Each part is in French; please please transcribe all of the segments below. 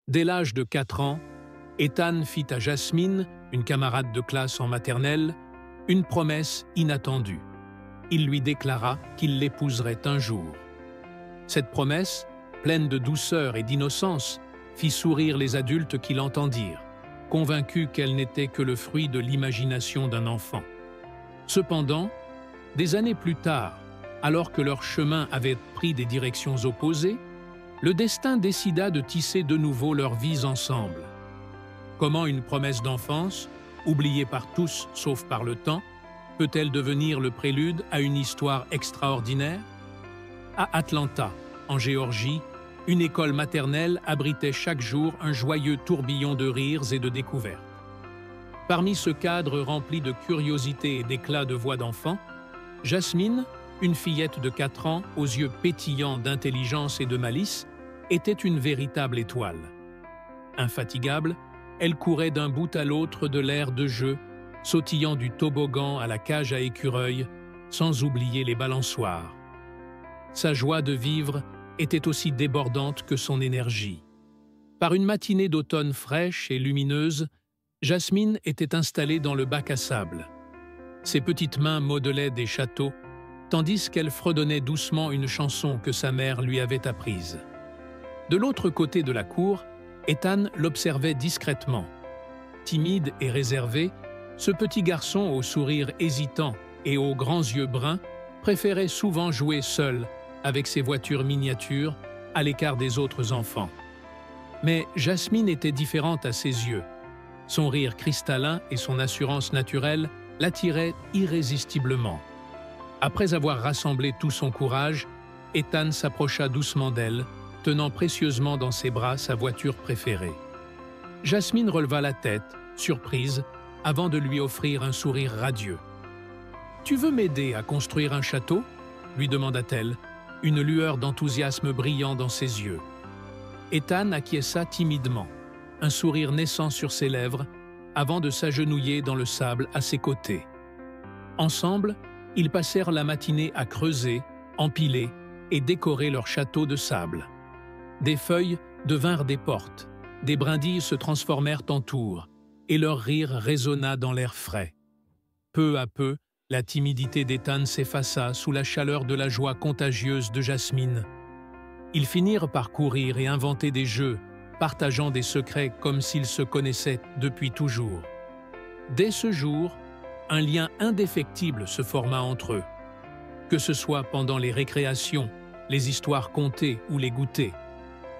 Dès l'âge de 4 ans, Ethan fit à Jasmine, une camarade de classe en maternelle, une promesse inattendue. Il lui déclara qu'il l'épouserait un jour. Cette promesse, pleine de douceur et d'innocence, fit sourire les adultes qui l'entendirent, convaincus qu'elle n'était que le fruit de l'imagination d'un enfant. Cependant, des années plus tard, alors que leurs chemins avaient pris des directions opposées, le destin décida de tisser de nouveau leurs vies ensemble. Comment une promesse d'enfance, oubliée par tous sauf par le temps, peut-elle devenir le prélude à une histoire extraordinaire? À Atlanta, en Géorgie, une école maternelle abritait chaque jour un joyeux tourbillon de rires et de découvertes. Parmi ce cadre rempli de curiosité et d'éclats de voix d'enfants, Jasmine, une fillette de 4 ans aux yeux pétillants d'intelligence et de malice, était une véritable étoile. Infatigable, elle courait d'un bout à l'autre de l'aire de jeu, sautillant du toboggan à la cage à écureuils, sans oublier les balançoires. Sa joie de vivre était aussi débordante que son énergie. Par une matinée d'automne fraîche et lumineuse, Jasmine était installée dans le bac à sable. Ses petites mains modelaient des châteaux, tandis qu'elle fredonnait doucement une chanson que sa mère lui avait apprise. De l'autre côté de la cour, Ethan l'observait discrètement. Timide et réservé, ce petit garçon au sourire hésitant et aux grands yeux bruns préférait souvent jouer seul avec ses voitures miniatures à l'écart des autres enfants. Mais Jasmine était différente à ses yeux. Son rire cristallin et son assurance naturelle l'attiraient irrésistiblement. Après avoir rassemblé tout son courage, Ethan s'approcha doucement d'elle, tenant précieusement dans ses bras sa voiture préférée. Jasmine releva la tête, surprise, avant de lui offrir un sourire radieux. « Tu veux m'aider à construire un château ?» lui demanda-t-elle, une lueur d'enthousiasme brillant dans ses yeux. Ethan acquiesça timidement, un sourire naissant sur ses lèvres, avant de s'agenouiller dans le sable à ses côtés. Ensemble, ils passèrent la matinée à creuser, empiler et décorer leur château de sable. Des feuilles devinrent des portes, des brindilles se transformèrent en tours, et leur rire résonna dans l'air frais. Peu à peu, la timidité d'Ethan s'effaça sous la chaleur de la joie contagieuse de Jasmine. Ils finirent par courir et inventer des jeux, partageant des secrets comme s'ils se connaissaient depuis toujours. Dès ce jour, un lien indéfectible se forma entre eux. Que ce soit pendant les récréations, les histoires contées ou les goûters,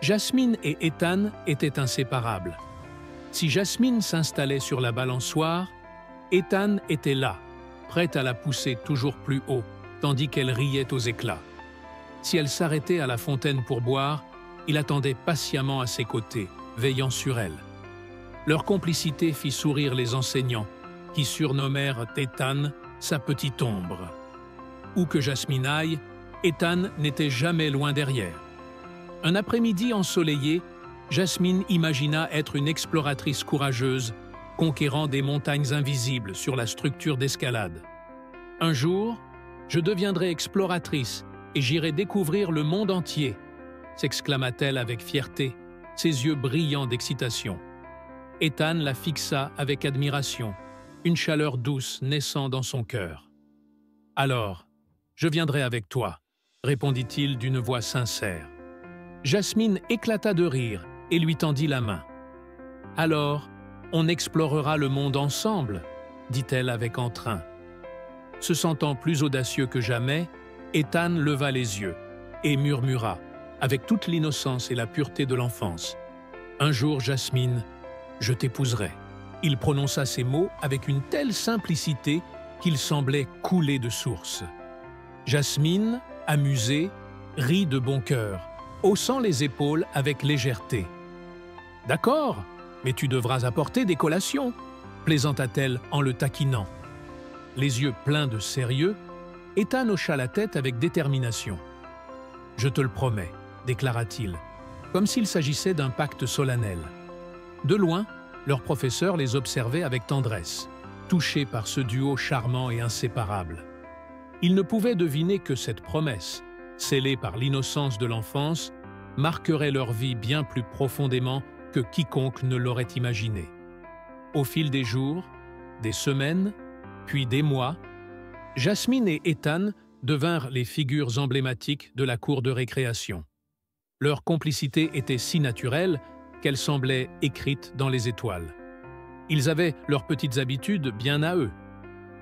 Jasmine et Ethan étaient inséparables. Si Jasmine s'installait sur la balançoire, Ethan était là, prêt à la pousser toujours plus haut, tandis qu'elle riait aux éclats. Si elle s'arrêtait à la fontaine pour boire, il attendait patiemment à ses côtés, veillant sur elle. Leur complicité fit sourire les enseignants, qui surnommèrent Ethan sa petite ombre. Où que Jasmine aille, Ethan n'était jamais loin derrière. Un après-midi ensoleillé, Jasmine imagina être une exploratrice courageuse, conquérant des montagnes invisibles sur la structure d'escalade. « Un jour, je deviendrai exploratrice et j'irai découvrir le monde entier », s'exclama-t-elle avec fierté, ses yeux brillants d'excitation. Ethan la fixa avec admiration, une chaleur douce naissant dans son cœur. « Alors, je viendrai avec toi », répondit-il d'une voix sincère. Jasmine éclata de rire et lui tendit la main. « Alors, on explorera le monde ensemble », dit-elle avec entrain. Se sentant plus audacieux que jamais, Ethan leva les yeux et murmura, avec toute l'innocence et la pureté de l'enfance, « Un jour, Jasmine, je t'épouserai. » Il prononça ces mots avec une telle simplicité qu'il semblait couler de source. Jasmine, amusée, rit de bon cœur, haussant les épaules avec légèreté. « D'accord, mais tu devras apporter des collations, » plaisanta-t-elle en le taquinant. Les yeux pleins de sérieux, Ethan hocha la tête avec détermination. « Je te le promets, » déclara-t-il, comme s'il s'agissait d'un pacte solennel. De loin, leur professeur les observait avec tendresse, touché par ce duo charmant et inséparable. Il ne pouvait deviner que cette promesse, scellée par l'innocence de l'enfance, marquerait leur vie bien plus profondément que quiconque ne l'aurait imaginé. Au fil des jours, des semaines, puis des mois, Jasmine et Ethan devinrent les figures emblématiques de la cour de récréation. Leur complicité était si naturelle qu'elle semblait écrite dans les étoiles. Ils avaient leurs petites habitudes bien à eux.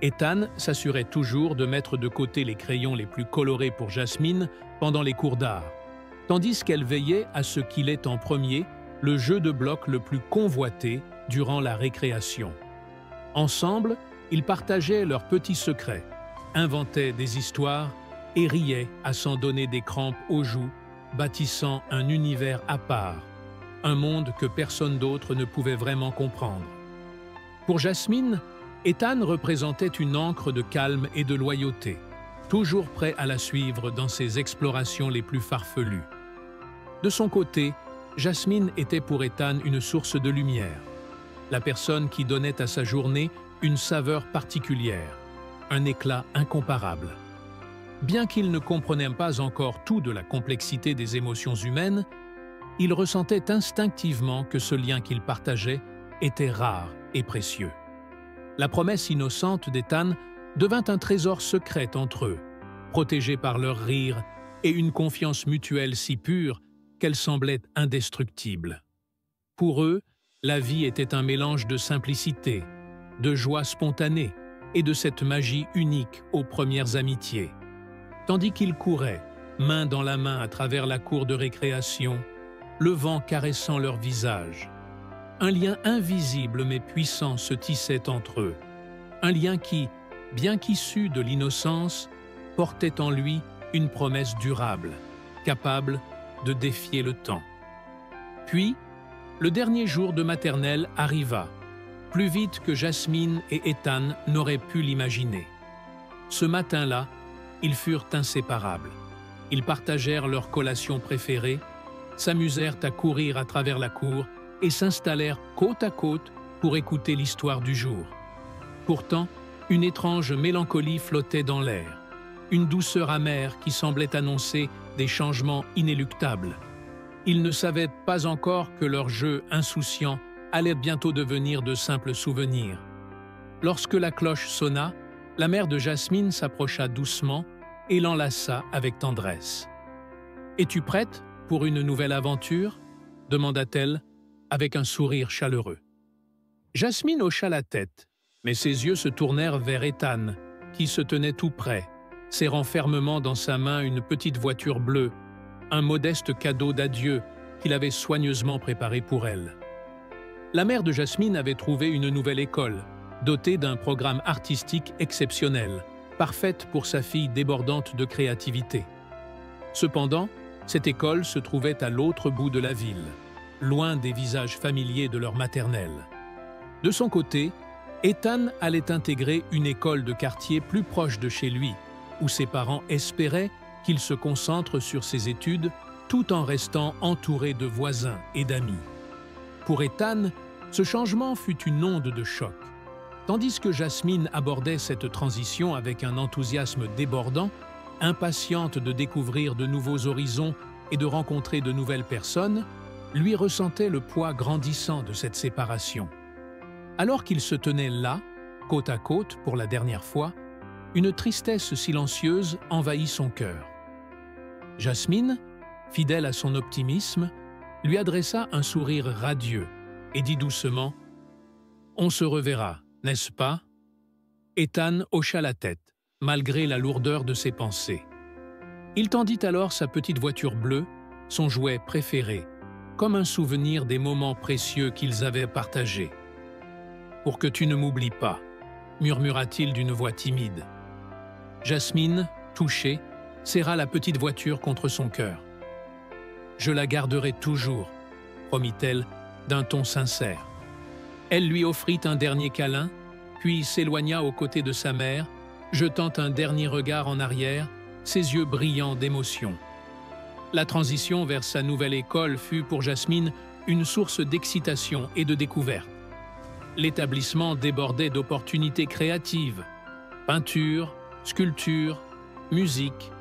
Ethan s'assurait toujours de mettre de côté les crayons les plus colorés pour Jasmine pendant les cours d'art, tandis qu'elle veillait à ce qu'il ait en premier le jeu de blocs le plus convoité durant la récréation. Ensemble, ils partageaient leurs petits secrets, inventaient des histoires et riaient à s'en donner des crampes aux joues, bâtissant un univers à part, un monde que personne d'autre ne pouvait vraiment comprendre. Pour Jasmine, Ethan représentait une ancre de calme et de loyauté, toujours prêt à la suivre dans ses explorations les plus farfelues. De son côté, Jasmine était pour Ethan une source de lumière, la personne qui donnait à sa journée une saveur particulière, un éclat incomparable. Bien qu'il ne comprenait pas encore tout de la complexité des émotions humaines, il ressentait instinctivement que ce lien qu'ils partageaient était rare et précieux. La promesse innocente d'Ethan devint un trésor secret entre eux, protégé par leur rire et une confiance mutuelle si pure qu'elle semblait indestructible. Pour eux, la vie était un mélange de simplicité, de joie spontanée et de cette magie unique aux premières amitiés. Tandis qu'ils couraient, main dans la main à travers la cour de récréation, le vent caressant leur visage. Un lien invisible mais puissant se tissait entre eux. Un lien qui, bien qu'issu de l'innocence, portait en lui une promesse durable, capable de défier le temps. Puis, le dernier jour de maternelle arriva, plus vite que Jasmine et Ethan n'auraient pu l'imaginer. Ce matin-là, ils furent inséparables. Ils partagèrent leur collation préférée, s'amusèrent à courir à travers la cour et s'installèrent côte à côte pour écouter l'histoire du jour. Pourtant, une étrange mélancolie flottait dans l'air, une douceur amère qui semblait annoncer des changements inéluctables. Ils ne savaient pas encore que leur jeu insouciant allait bientôt devenir de simples souvenirs. Lorsque la cloche sonna, la mère de Jasmine s'approcha doucement et l'enlaça avec tendresse. « Es-tu prête pour une nouvelle aventure ?» demanda-t-elle avec un sourire chaleureux. Jasmine hocha la tête, mais ses yeux se tournèrent vers Ethan, qui se tenait tout près, serrant fermement dans sa main une petite voiture bleue, un modeste cadeau d'adieu qu'il avait soigneusement préparé pour elle. La mère de Jasmine avait trouvé une nouvelle école, dotée d'un programme artistique exceptionnel, parfaite pour sa fille débordante de créativité. Cependant, cette école se trouvait à l'autre bout de la ville, loin des visages familiers de leur maternelle. De son côté, Ethan allait intégrer une école de quartier plus proche de chez lui, où ses parents espéraient qu'il se concentre sur ses études tout en restant entouré de voisins et d'amis. Pour Ethan, ce changement fut une onde de choc. Tandis que Jasmine abordait cette transition avec un enthousiasme débordant, impatiente de découvrir de nouveaux horizons et de rencontrer de nouvelles personnes, lui ressentait le poids grandissant de cette séparation. Alors qu'ils se tenaient là, côte à côte pour la dernière fois, une tristesse silencieuse envahit son cœur. Jasmine, fidèle à son optimisme, lui adressa un sourire radieux et dit doucement « On se reverra, n'est-ce pas ?» Ethan hocha la tête, malgré la lourdeur de ses pensées. Il tendit alors sa petite voiture bleue, son jouet préféré, comme un souvenir des moments précieux qu'ils avaient partagés. « Pour que tu ne m'oublies pas », murmura-t-il d'une voix timide. Jasmine, touchée, serra la petite voiture contre son cœur. « Je la garderai toujours », promit-elle d'un ton sincère. Elle lui offrit un dernier câlin, puis s'éloigna aux côtés de sa mère, jetant un dernier regard en arrière, ses yeux brillants d'émotion. La transition vers sa nouvelle école fut pour Jasmine une source d'excitation et de découverte. L'établissement débordait d'opportunités créatives, peinture, sculpture, musique,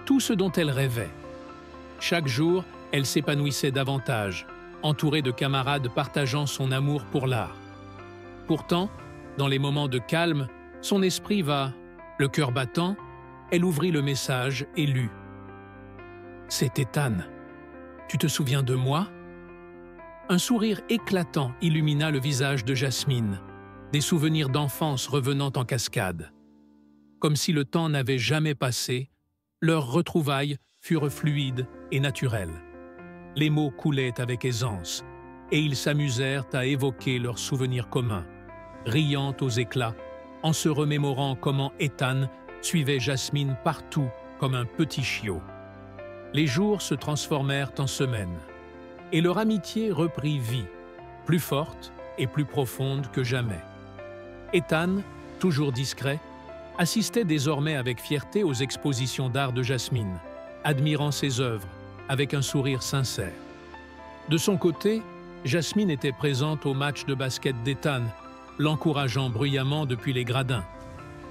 tout ce dont elle rêvait. Chaque jour, elle s'épanouissait davantage, entouré de camarades partageant son amour pour l'art. Pourtant, dans les moments de calme, son esprit va, le cœur battant, elle ouvrit le message et lut. « C'est Ethan. Tu te souviens de moi ?» Un sourire éclatant illumina le visage de Jasmine, des souvenirs d'enfance revenant en cascade. Comme si le temps n'avait jamais passé, leurs retrouvailles furent fluides et naturelles. Les mots coulaient avec aisance, et ils s'amusèrent à évoquer leurs souvenirs communs, riant aux éclats, en se remémorant comment Ethan suivait Jasmine partout comme un petit chiot. Les jours se transformèrent en semaines, et leur amitié reprit vie, plus forte et plus profonde que jamais. Ethan, toujours discret, assistait désormais avec fierté aux expositions d'art de Jasmine, admirant ses œuvres avec un sourire sincère. De son côté, Jasmine était présente au match de basket d'Ethan, l'encourageant bruyamment depuis les gradins.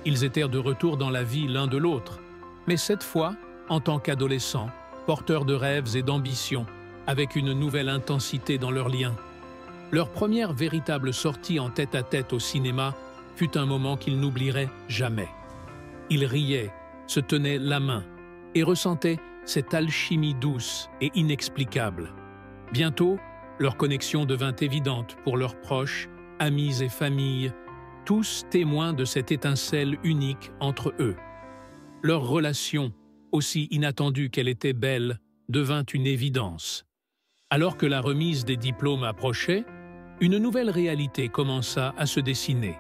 Ils étaient de retour dans la vie l'un de l'autre, mais cette fois, en tant qu'adolescents, porteurs de rêves et d'ambitions, avec une nouvelle intensité dans leurs liens. Leur première véritable sortie en tête-à-tête au cinéma fut un moment qu'ils n'oublieraient jamais. Ils riaient, se tenaient la main et ressentaient cette alchimie douce et inexplicable. Bientôt, leur connexion devint évidente pour leurs proches, amis et familles, tous témoins de cette étincelle unique entre eux. Leur relation, aussi inattendue qu'elle était belle, devint une évidence. Alors que la remise des diplômes approchait, une nouvelle réalité commença à se dessiner.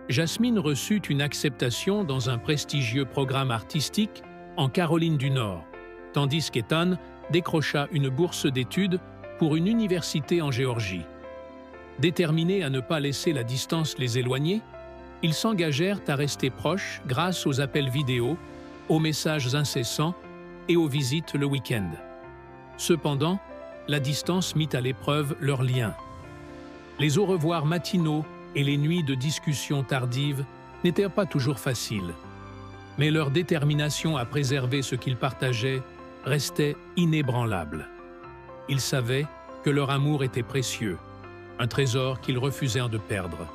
Jasmine reçut une acceptation dans un prestigieux programme artistique en Caroline du Nord, tandis qu'Ethan décrocha une bourse d'études pour une université en Géorgie. Déterminés à ne pas laisser la distance les éloigner, ils s'engagèrent à rester proches grâce aux appels vidéo, aux messages incessants et aux visites le week-end. Cependant, la distance mit à l'épreuve leurs liens. Les au revoir matinaux et les nuits de discussions tardives n'étaient pas toujours faciles. Mais leur détermination à préserver ce qu'ils partageaient restait inébranlable. Ils savaient que leur amour était précieux, un trésor qu'ils refusèrent de perdre.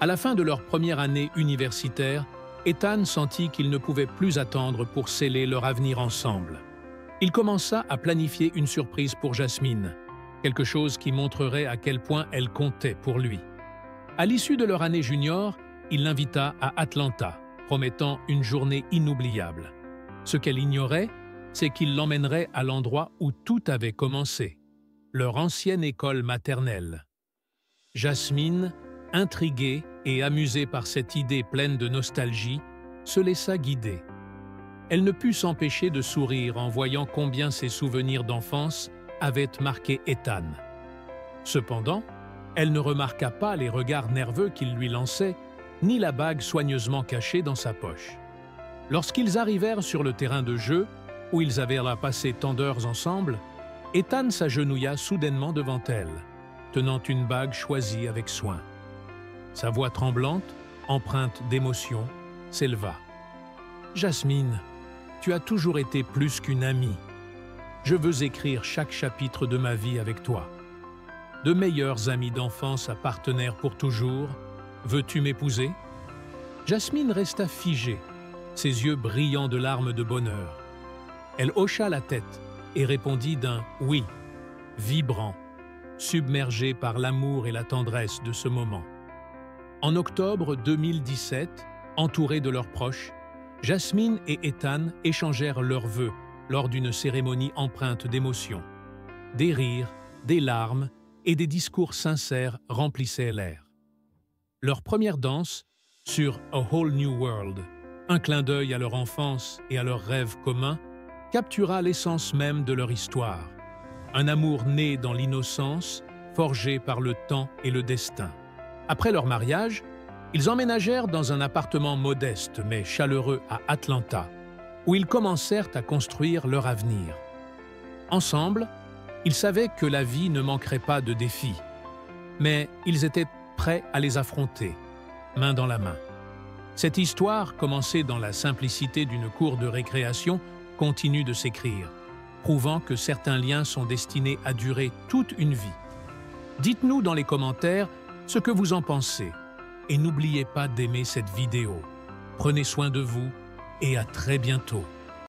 À la fin de leur première année universitaire, Ethan sentit qu'il ne pouvait plus attendre pour sceller leur avenir ensemble. Il commença à planifier une surprise pour Jasmine, quelque chose qui montrerait à quel point elle comptait pour lui. À l'issue de leur année junior, il l'invita à Atlanta, promettant une journée inoubliable. Ce qu'elle ignorait, c'est qu'il l'emmènerait à l'endroit où tout avait commencé, leur ancienne école maternelle. Jasmine, intriguée et amusée par cette idée pleine de nostalgie, se laissa guider. Elle ne put s'empêcher de sourire en voyant combien ses souvenirs d'enfance avaient marqué Ethan. Cependant, elle ne remarqua pas les regards nerveux qu'il lui lançait, ni la bague soigneusement cachée dans sa poche. Lorsqu'ils arrivèrent sur le terrain de jeu, où ils avaient là passé tant d'heures ensemble, Ethan s'agenouilla soudainement devant elle, tenant une bague choisie avec soin. Sa voix tremblante, empreinte d'émotion, s'éleva. « Jasmine, tu as toujours été plus qu'une amie. Je veux écrire chaque chapitre de ma vie avec toi. De meilleurs amis d'enfance à partenaires pour toujours, veux-tu m'épouser ?» Jasmine resta figée, ses yeux brillants de larmes de bonheur. Elle hocha la tête et répondit d'un « oui », vibrant, submergée par l'amour et la tendresse de ce moment. En octobre 2017, entourés de leurs proches, Jasmine et Ethan échangèrent leurs vœux lors d'une cérémonie empreinte d'émotion. Des rires, des larmes et des discours sincères remplissaient l'air. Leur première danse, sur A Whole New World, un clin d'œil à leur enfance et à leurs rêves communs, captura l'essence même de leur histoire. Un amour né dans l'innocence, forgé par le temps et le destin. Après leur mariage, ils emménagèrent dans un appartement modeste mais chaleureux à Atlanta, où ils commencèrent à construire leur avenir. Ensemble, ils savaient que la vie ne manquerait pas de défis, mais ils étaient prêts à les affronter, main dans la main. Cette histoire, commencée dans la simplicité d'une cour de récréation, continue de s'écrire, prouvant que certains liens sont destinés à durer toute une vie. Dites-nous dans les commentaires ce que vous en pensez. Et n'oubliez pas d'aimer cette vidéo. Prenez soin de vous et à très bientôt.